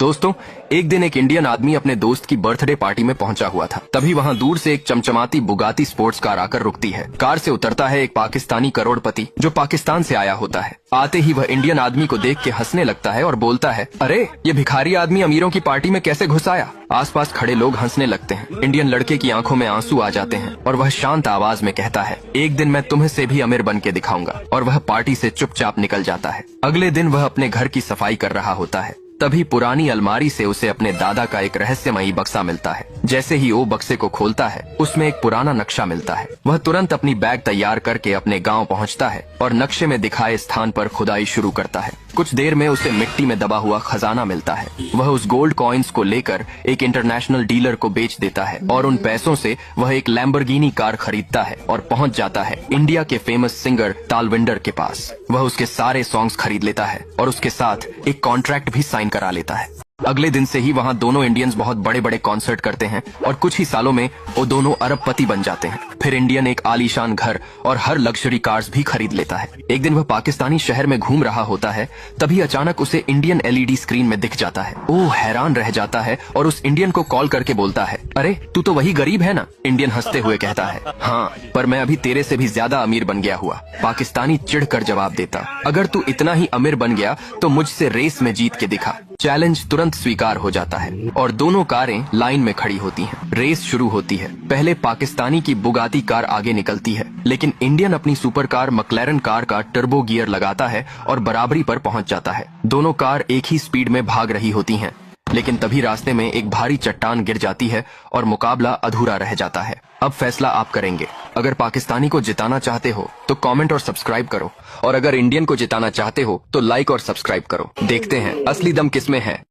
दोस्तों, एक दिन एक इंडियन आदमी अपने दोस्त की बर्थडे पार्टी में पहुंचा हुआ था। तभी वहां दूर से एक चमचमाती बुगाती स्पोर्ट्स कार आकर रुकती है। कार से उतरता है एक पाकिस्तानी करोड़पति जो पाकिस्तान से आया होता है। आते ही वह इंडियन आदमी को देख के हंसने लगता है और बोलता है, अरे ये भिखारी आदमी अमीरों की पार्टी में कैसे घुस आया। आसपास खड़े लोग हंसने लगते हैं। इंडियन लड़के की आंखों में आंसू आ जाते हैं और वह शांत आवाज में कहता है, एक दिन मैं तुम्हें से भी अमीर बन के दिखाऊंगा। और वह पार्टी से चुपचाप निकल जाता है। अगले दिन वह अपने घर की सफाई कर रहा होता है। तभी पुरानी अलमारी से उसे अपने दादा का एक रहस्यमयी बक्सा मिलता है। जैसे ही वो बक्से को खोलता है, उसमें एक पुराना नक्शा मिलता है। वह तुरंत अपनी बैग तैयार करके अपने गांव पहुंचता है और नक्शे में दिखाए स्थान पर खुदाई शुरू करता है। कुछ देर में उसे मिट्टी में दबा हुआ खजाना मिलता है। वह उस गोल्ड कॉइन्स को लेकर एक इंटरनेशनल डीलर को बेच देता है और उन पैसों से वह एक लैम्बोर्गिनी कार खरीदता है और पहुंच जाता है इंडिया के फेमस सिंगर तालविंडर के पास। वह उसके सारे सॉन्ग्स खरीद लेता है और उसके साथ एक कॉन्ट्रैक्ट भी साइन करा लेता है। अगले दिन से ही वहाँ दोनों इंडियंस बहुत बड़े बड़े कॉन्सर्ट करते हैं और कुछ ही सालों में वो दोनों अरबपति बन जाते हैं। फिर इंडियन एक आलीशान घर और हर लग्जरी कार्स भी खरीद लेता है। एक दिन वह पाकिस्तानी शहर में घूम रहा होता है, तभी अचानक उसे इंडियन एलईडी स्क्रीन में दिख जाता है। वो हैरान रह जाता है और उस इंडियन को कॉल करके बोलता है, अरे तू तो वही गरीब है ना। इंडियन हंसते हुए कहता है, हाँ, पर मैं अभी तेरे से भी ज्यादा अमीर बन गया हुआ। पाकिस्तानी चिढ़कर जवाब देता, अगर तू इतना ही अमीर बन गया तो मुझसे रेस में जीत के दिखा। चैलेंज तुरंत स्वीकार हो जाता है और दोनों कारें लाइन में खड़ी होती हैं। रेस शुरू होती है। पहले पाकिस्तानी की बुगाती कार आगे निकलती है, लेकिन इंडियन अपनी सुपर कार मैक्लेरन कार का टर्बो गियर लगाता है और बराबरी पर पहुंच जाता है। दोनों कार एक ही स्पीड में भाग रही होती हैं, लेकिन तभी रास्ते में एक भारी चट्टान गिर जाती है और मुकाबला अधूरा रह जाता है। अब फैसला आप करेंगे। अगर पाकिस्तानी को जिताना चाहते हो तो कमेंट और सब्सक्राइब करो, और अगर इंडियन को जिताना चाहते हो तो लाइक और सब्सक्राइब करो। देखते हैं असली दम किसमें है।